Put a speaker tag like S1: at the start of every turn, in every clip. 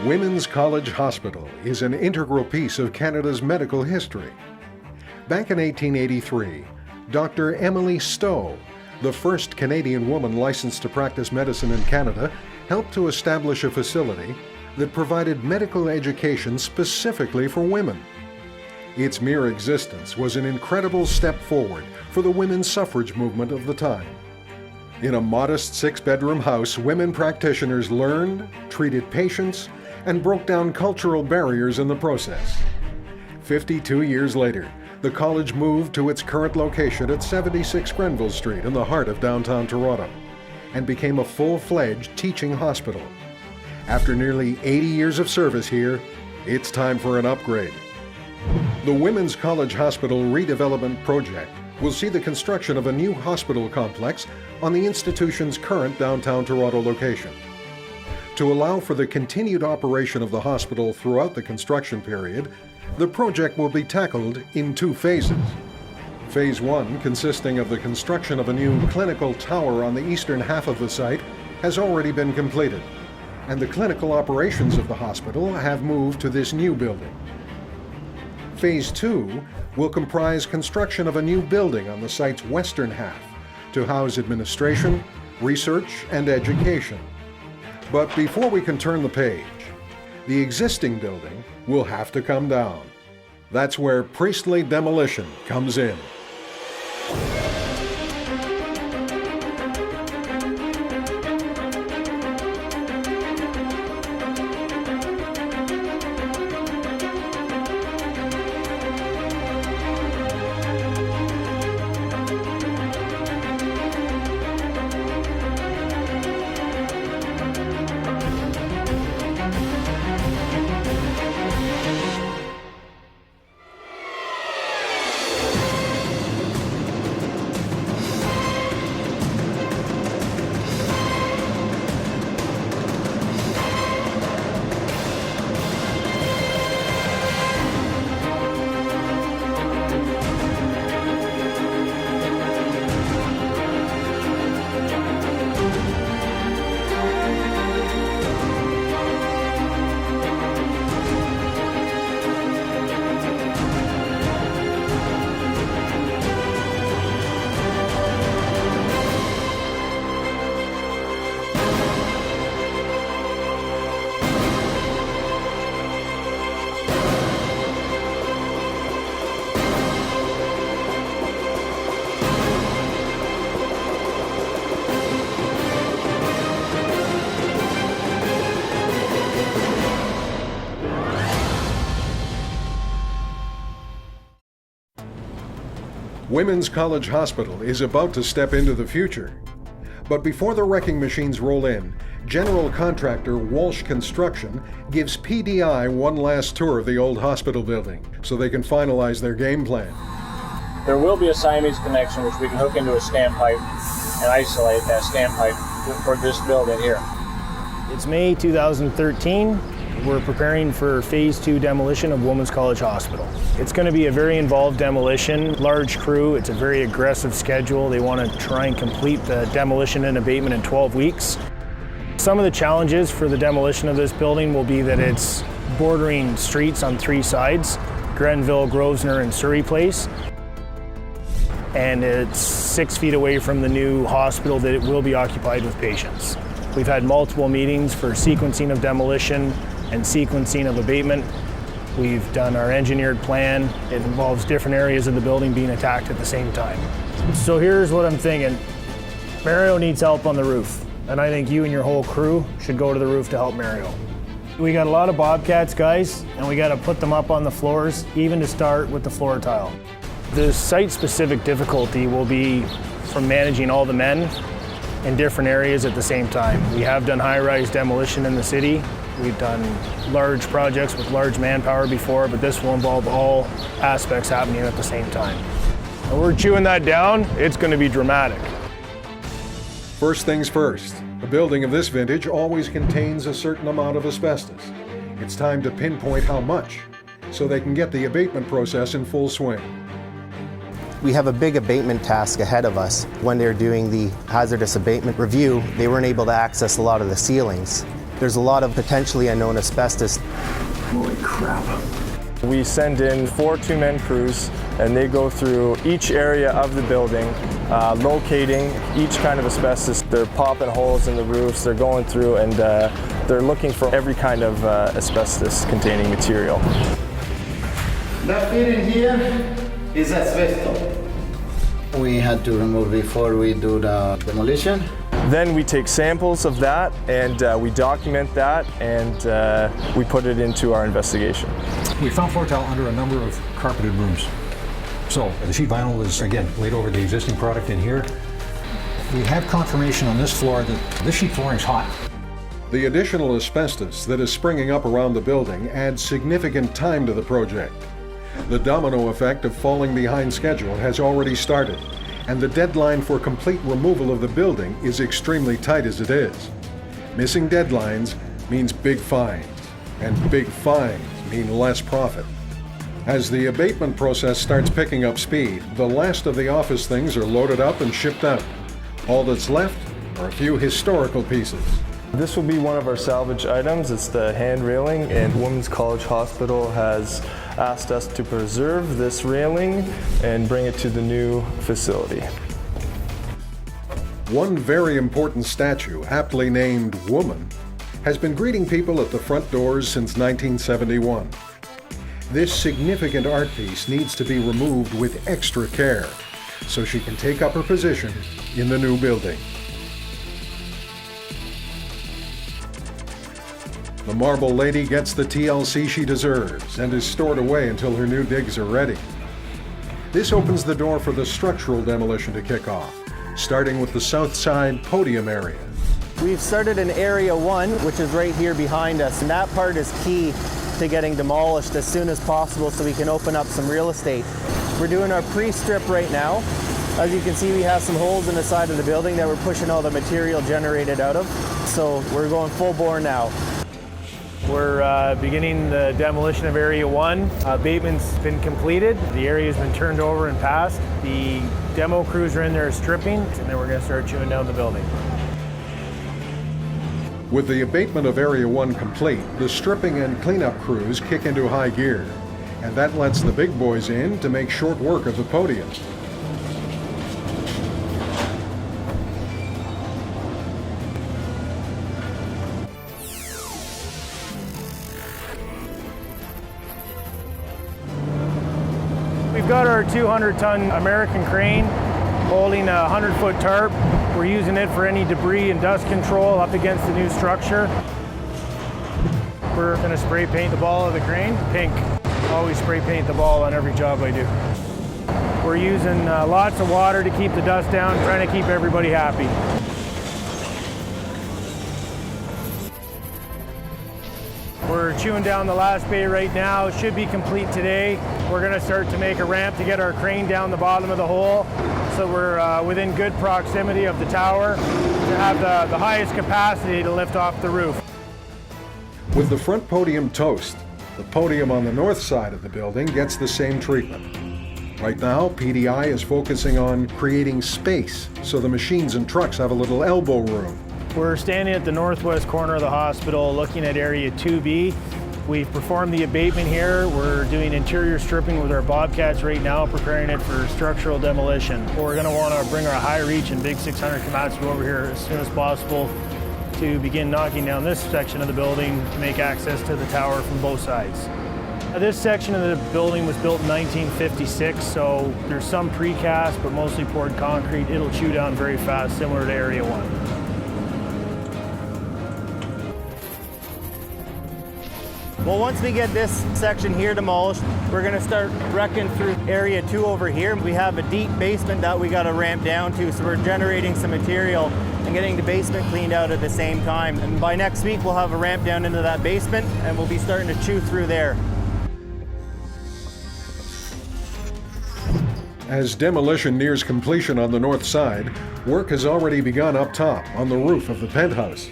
S1: Women's College Hospital is an integral piece of Canada's medical history. Back in 1883, Dr. Emily Stowe, the first Canadian woman licensed to practice medicine in Canada, helped to establish a facility that provided medical education specifically for women. Its mere existence was an incredible step forward for the women's suffrage movement of the time. In a modest 6-bedroom house, women practitioners learned, treated patients, and broke down cultural barriers in the process. 52 years later, the college moved to its current location at 76 Grenville Street in the heart of downtown Toronto and became a full-fledged teaching hospital. After nearly 80 years of service here, it's time for an upgrade. The Women's College Hospital Redevelopment Project will see the construction of a new hospital complex on the institution's current downtown Toronto location. To allow for the continued operation of the hospital throughout the construction period, the project will be tackled in 2 phases. Phase 1, consisting of the construction of a new clinical tower on the eastern half of the site, has already been completed, and the clinical operations of the hospital have moved to this new building. Phase 2 will comprise construction of a new building on the site's western half to house administration, research, and education. But before we can turn the page, the existing building will have to come down. That's where priestly demolition comes in. Women's College Hospital is about to step into the future. But before the wrecking machines roll in, general contractor Walsh Construction gives PDI one last tour of the old hospital building so they can finalize their game plan.
S2: There will be a Siamese connection which we can hook into a standpipe and isolate that standpipe for this building here.
S3: It's May 2013. We're preparing for Phase 2 demolition of Women's College Hospital. It's going to be a very involved demolition, large crew. It's a very aggressive schedule. They want to try and complete the demolition and abatement in 12 weeks. Some of the challenges for the demolition of this building will be that it's bordering streets on 3 sides, Grenville, Grosvenor, and Surrey Place. And it's 6 feet away from the new hospital that it will be occupied with patients. We've had multiple meetings for sequencing of demolition and sequencing of abatement. We've done our engineered plan. It involves different areas of the building being attacked at the same time. So here's what I'm thinking. Mario needs help on the roof, and I think you and your whole crew should go to the roof to help Mario. We got a lot of Bobcats, guys, and we got to put them up on the floors, even to start with the floor tile. The site-specific difficulty will be from managing all the men in different areas at the same time. We have done high-rise demolition in the city. We've done large projects with large manpower before, but this will involve all aspects happening at the same time. And we're chewing that down. It's going to be dramatic.
S1: First things first, a building of this vintage always contains a certain amount of asbestos. It's time to pinpoint how much, so they can get the abatement process in full swing.
S4: We have a big abatement task ahead of us. When they're doing the hazardous abatement review, they weren't able to access a lot of the ceilings. There's a lot of potentially unknown asbestos.
S1: Holy crap.
S3: We send in 4 two-man crews, and they go through each area of the building, locating each kind of asbestos. They're popping holes in the roofs, they're going through, and they're looking for every kind of asbestos-containing material.
S5: That bit in here is asbestos. We had to remove before we do the demolition.
S3: Then we take samples of that, and we document that, and we put it into our investigation.
S6: We found floor tile under a number of carpeted rooms. So the sheet vinyl is, again, laid over the existing product in here. We have confirmation on this floor that this sheet flooring is hot.
S1: The additional asbestos that is springing up around the building adds significant time to the project. The domino effect of falling behind schedule has already started, and the deadline for complete removal of the building is extremely tight as it is. Missing deadlines means big fines, and big fines mean less profit. As the abatement process starts picking up speed, the last of the office things are loaded up and shipped out. All that's left are a few historical pieces.
S3: This will be one of our salvage items. It's the hand railing, and Women's College Hospital has asked us to preserve this railing and bring it to the new facility.
S1: One very important statue, aptly named Woman, has been greeting people at the front doors since 1971. This significant art piece needs to be removed with extra care so she can take up her position in the new building. The Marble Lady gets the TLC she deserves and is stored away until her new digs are ready. This opens the door for the structural demolition to kick off, starting with the south side podium area.
S4: We've started in Area 1, which is right here behind us, and that part is key to getting demolished as soon as possible so we can open up some real estate. We're doing our pre-strip right now. As you can see, we have some holes in the side of the building that we're pushing all the material generated out of, so we're going full bore now.
S3: We're beginning the demolition of Area 1. Abatement's been completed. The area's been turned over and passed. The demo crews are in there stripping, and then we're going to start chewing down the building.
S1: With the abatement of Area 1 complete, the stripping and cleanup crews kick into high gear, and that lets the big boys in to make short work of the podium.
S3: We've got our 200-ton American crane holding a 100-foot tarp. We're using it for any debris and dust control up against the new structure. We're going to spray paint the ball of the crane pink. Always spray paint the ball on every job I do. We're using lots of water to keep the dust down, trying to keep everybody happy. We're chewing down the last bay right now. It should be complete today. We're going to start to make a ramp to get our crane down the bottom of the hole, so we're within good proximity of the tower to have the highest capacity to lift off the roof.
S1: With the front podium toast, the podium on the north side of the building gets the same treatment. Right now, PDI is focusing on creating space so the machines and trucks have a little elbow room.
S3: We're standing at the northwest corner of the hospital looking at Area 2B. We've performed the abatement here. We're doing interior stripping with our Bobcats right now, preparing it for structural demolition. We're going to want to bring our high reach and big 600 Komatsu over here as soon as possible to begin knocking down this section of the building to make access to the tower from both sides. This section of the building was built in 1956, so there's some precast, but mostly poured concrete. It'll chew down very fast, similar to Area 1.
S4: Well, once we get this section here demolished, we're going to start wrecking through Area 2 over here. We have a deep basement that we got to ramp down to, so we're generating some material and getting the basement cleaned out at the same time. And by next week, we'll have a ramp down into that basement, and we'll be starting to chew through there.
S1: As demolition nears completion on the north side, work has already begun up top on the roof of the penthouse.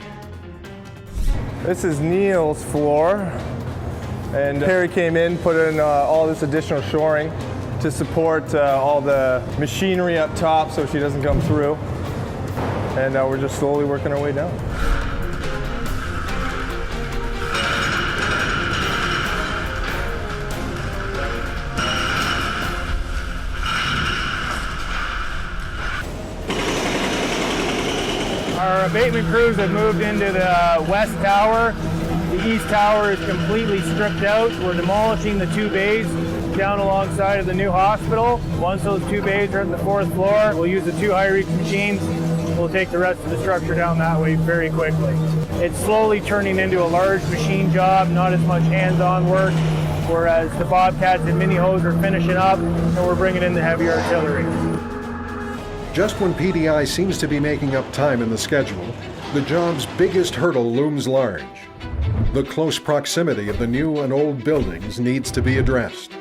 S3: This is Neil's floor, and Harry came in, put in all this additional shoring to support all the machinery up top so she doesn't come through. And we're just slowly working our way down. abatement crews have moved into the west tower. The east tower is completely stripped out. We're demolishing the 2 bays down alongside of the new hospital. Once those 2 bays are at the 4th floor, we'll use the 2 high-reach machines. We'll take the rest of the structure down that way very quickly. It's slowly turning into a large machine job, not as much hands-on work, whereas the Bobcats and mini hose are finishing up and we're bringing in the heavy artillery.
S1: Just when PDI seems to be making up time in the schedule, the job's biggest hurdle looms large. The close proximity of the new and old buildings needs to be addressed.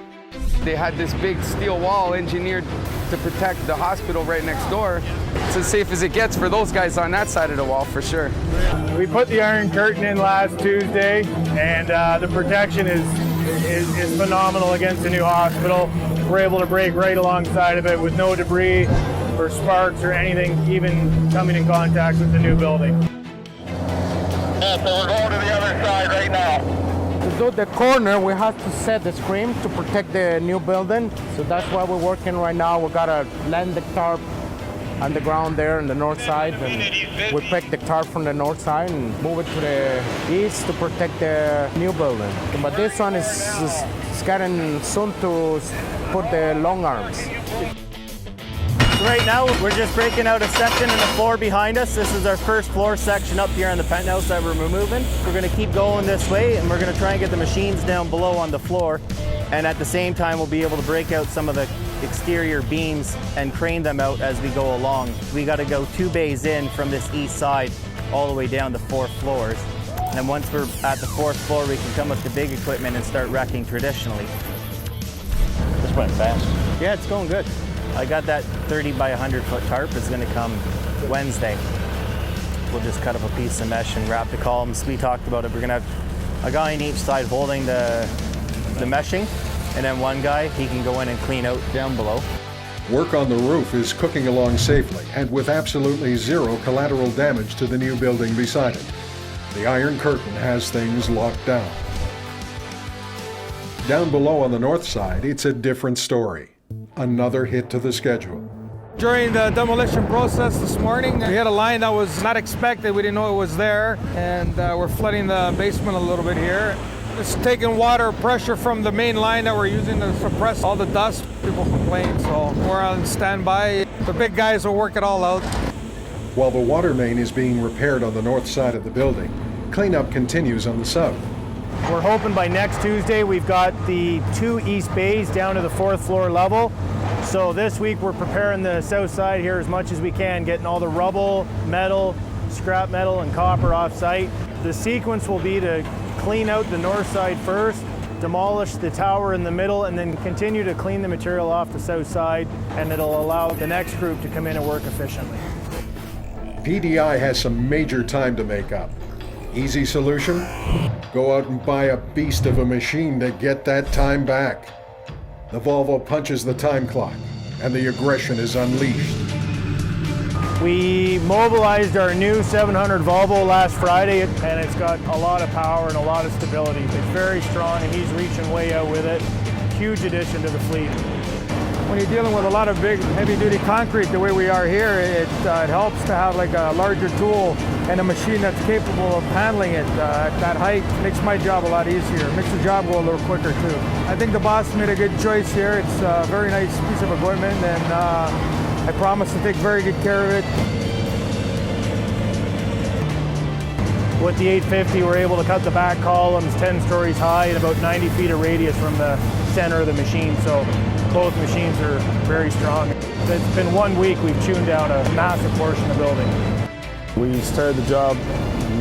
S7: They had this big steel wall engineered to protect the hospital right next door. It's as safe as it gets for those guys on that side of the wall, for sure.
S3: We put the iron curtain in last Tuesday, and the protection is phenomenal against the new hospital. We're able to break right alongside of it with no debris or sparks or anything even coming in contact with the new building.
S8: So we're going to the other side right now.
S9: To do the corner, we have to set the screen to protect the new building. So that's why we're working right now. We gotta land the tarp on the ground there on the north side. And we pick the tarp from the north side and move it to the east to protect the new building. But this one is getting soon to put the long arms.
S4: Right now, we're just breaking out a section in the floor behind us. This is our 1st floor section up here in the penthouse that we're removing. We're gonna keep going this way and we're gonna try and get the machines down below on the floor. And at the same time, we'll be able to break out some of the exterior beams and crane them out as we go along. We gotta go 2 bays in from this east side all the way down to 4 floors. And once we're at the 4th floor, we can come with the big equipment and start wrecking traditionally.
S2: This went fast.
S4: Yeah, it's going good. I got that 30 by 100 foot tarp. It's going to come Wednesday. We'll just cut up a piece of mesh and wrap the columns. We talked about it. We're going to have a guy on each side holding the meshing, and then one guy, he can go in and clean out down below.
S1: Work on the roof is cooking along safely and with absolutely zero collateral damage to the new building beside it. The iron curtain has things locked down. Down below on the north side, it's a different story. Another hit to the schedule.
S10: During the demolition process this morning, we had a line that was not expected. We didn't know it was there, and we're flooding the basement a little bit here. It's taking water pressure from the main line that we're using to suppress all the dust. People complain, so we're on standby. The big guys will work it all out.
S1: While the water main is being repaired on the north side of the building, cleanup continues on the south.
S3: We're hoping by next Tuesday we've got the 2 east bays down to the 4th floor level. So this week we're preparing the south side here as much as we can, getting all the rubble, metal, scrap metal, and copper off site. The sequence will be to clean out the north side first, demolish the tower in the middle, and then continue to clean the material off the south side, and it'll allow the next group to come in and work efficiently.
S1: PDI has some major time to make up. Easy solution? Go out and buy a beast of a machine to get that time back. The Volvo punches the time clock, and the aggression is unleashed.
S3: We mobilized our new 700 Volvo last Friday, and it's got a lot of power and a lot of stability. It's very strong, and he's reaching way out with it. Huge addition to the fleet.
S10: When you're dealing with a lot of big, heavy-duty concrete the way we are here, it helps to have like a larger tool and a machine that's capable of handling it at that height. Makes my job a lot easier. Makes the job go a little quicker too. I think the boss made a good choice here. It's a very nice piece of equipment, and I promise to take very good care of it.
S3: With the 850, we're able to cut the back columns 10 stories high and about 90 feet of radius from the center of the machine. So both machines are very strong. It's been 1 week, we've tuned down a massive portion of the building.
S11: We started the job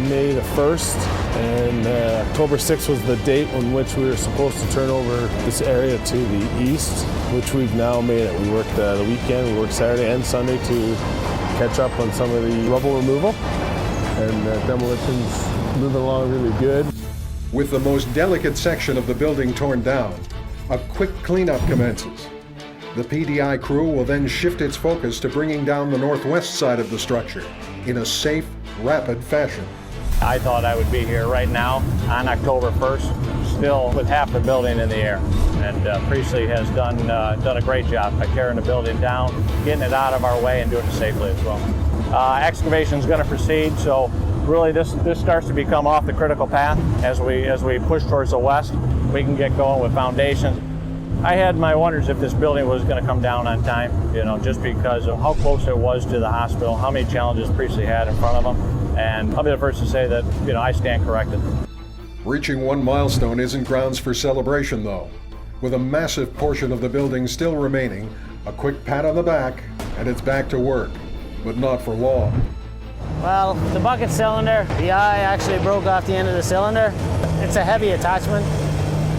S11: May the 1st, and October 6th was the date on which we were supposed to turn over this area to the east, which we've now made it. We worked the weekend, we worked Saturday and Sunday to catch up on some of the rubble removal, and demolition's moving along really good.
S1: With the most delicate section of the building torn down, a quick cleanup commences. The PDI crew will then shift its focus to bringing down the northwest side of the structure in a safe, rapid fashion.
S2: I thought I would be here right now on October 1st, still with half the building in the air. And Priestley has done a great job by tearing the building down, getting it out of our way, and doing it safely as well. excavation is going to proceed. So really this starts to become off the critical path as we push towards the west. We can get going with foundations. I had my wonders if this building was going to come down on time, just because of how close it was to the hospital, how many challenges previously had in front of them. And I'll be the first to say that, I stand corrected.
S1: Reaching one milestone isn't grounds for celebration, though. With a massive portion of the building still remaining, a quick pat on the back, and it's back to work. But not for long.
S12: Well, the bucket cylinder, the eye actually broke off the end of the cylinder. It's a heavy attachment,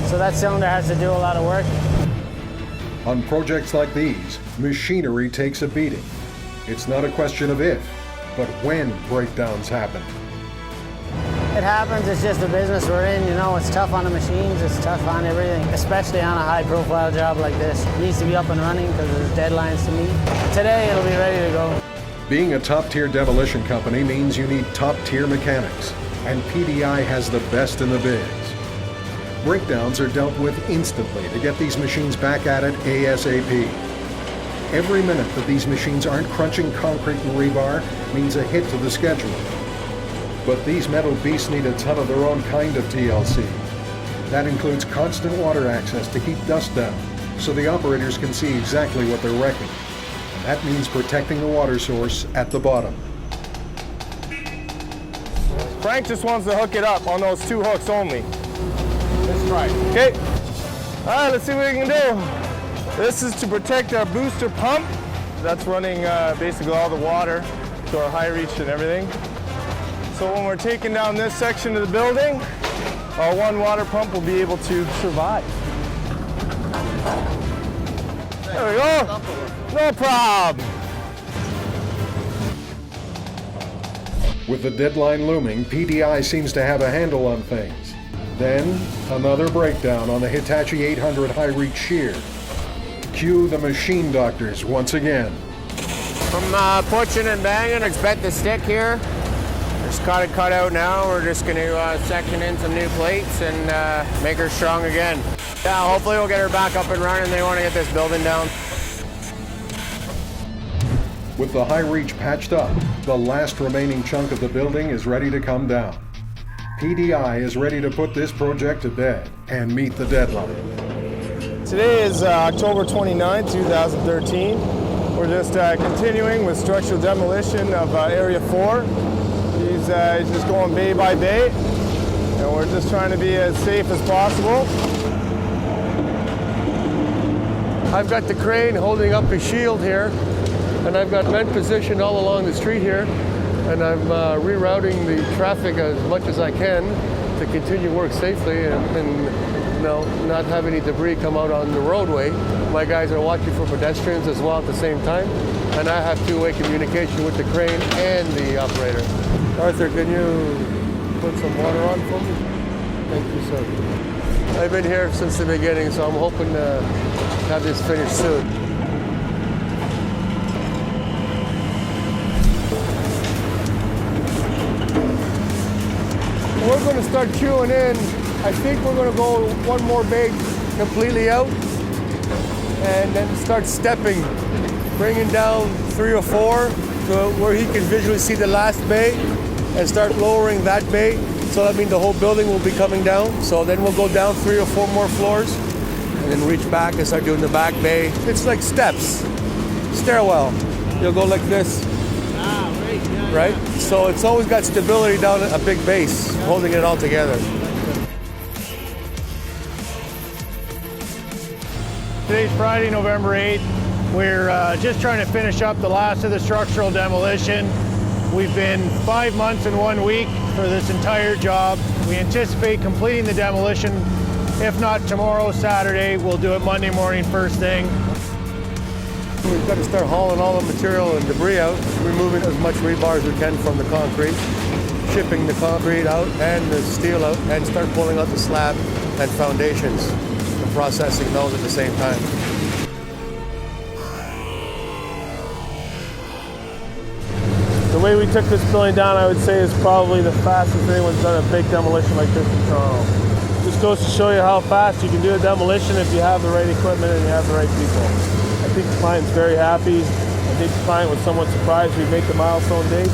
S12: so that cylinder has to do a lot of work.
S1: On projects like these, machinery takes a beating. It's not a question of if, but when breakdowns happen.
S12: It happens, it's just the business we're in, it's tough on the machines, it's tough on everything, especially on a high-profile job like this. It needs to be up and running because there's deadlines to meet. Today, it'll be ready to go.
S1: Being a top-tier demolition company means you need top-tier mechanics, and PDI has the best in the biz. Breakdowns are dealt with instantly to get these machines back at it ASAP. Every minute that these machines aren't crunching concrete and rebar means a hit to the schedule. But these metal beasts need a ton of their own kind of TLC. That includes constant water access to keep dust down, so the operators can see exactly what they're wrecking. And that means protecting the water source at the bottom.
S10: Frank just wants to hook it up on those 2 hooks only. That's right. Okay. All right, let's see what we can do. This is to protect our booster pump. That's running basically all the water to our high reach and everything. So when we're taking down this section of the building, our one water pump will be able to survive. There we go. No problem.
S1: With the deadline looming, PDI seems to have a handle on things. Then, another breakdown on the Hitachi 800 high-reach shear. Cue the machine doctors once again.
S9: From pushing and banging, expect the stick here. Just got it cut out now. We're just going to section in some new plates and make her strong again. Yeah, hopefully we'll get her back up and running. They want to get this building down.
S1: With the high reach patched up, the last remaining chunk of the building is ready to come down. PDI is ready to put this project to bed and meet the deadline.
S10: Today is October 29, 2013. We're just continuing with structural demolition of Area 4. He's just going bay by bay, and we're just trying to be as safe as possible. I've got the crane holding up a shield here, and I've got men positioned all along the street here, and I'm rerouting the traffic as much as I can to continue work safely and not have any debris come out on the roadway. My guys are watching for pedestrians as well at the same time, and I have two-way communication with the crane and the operator. Arthur, can you put some water on for me? Thank you, sir. I've been here since the beginning, so I'm hoping to have this finished soon. We're going to start queuing in. I think we're going to go one more bay completely out and then start stepping, bringing down 3 or 4 to where he can visually see the last bay and start lowering that bay. So that means the whole building will be coming down. So then we'll go down 3 or 4 more floors and then reach back and start doing the back bay. It's like steps, stairwell. You'll go like this. Right? So it's always got stability down at a big base, holding it all together.
S3: Today's Friday, November 8th. We're just trying to finish up the last of the structural demolition. We've been 5 months and 1 week for this entire job. We anticipate completing the demolition. If not tomorrow, Saturday, we'll do it Monday morning first thing.
S10: We've got to start hauling all the material and debris out, removing as much rebar as we can from the concrete, shipping the concrete out and the steel out, and start pulling out the slab and foundations and processing those at the same time.
S11: The way we took this building down, I would say, is probably the fastest anyone's done a big demolition like this in Toronto. Just goes to show you how fast you can do a demolition if you have the right equipment and you have the right people. I think the client's very happy. did you find, was someone surprised we make the milestone dates?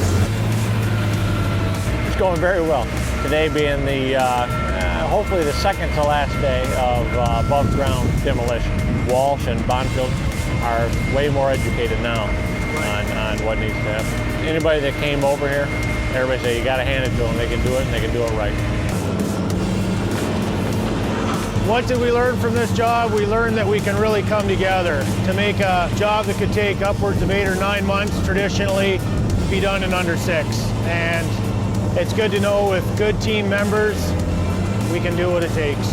S2: It's going very well. Today being the hopefully the second to last day of above ground demolition. Walsh and Bonfield are way more educated now on what needs to happen. Anybody that came over here, everybody say you got to hand it to them. They can do it and they can do it right.
S3: What did we learn from this job? We learned that we can really come together to make a job that could take upwards of 8 or 9 months traditionally be done in under 6. And it's good to know with good team members, we can do what it takes.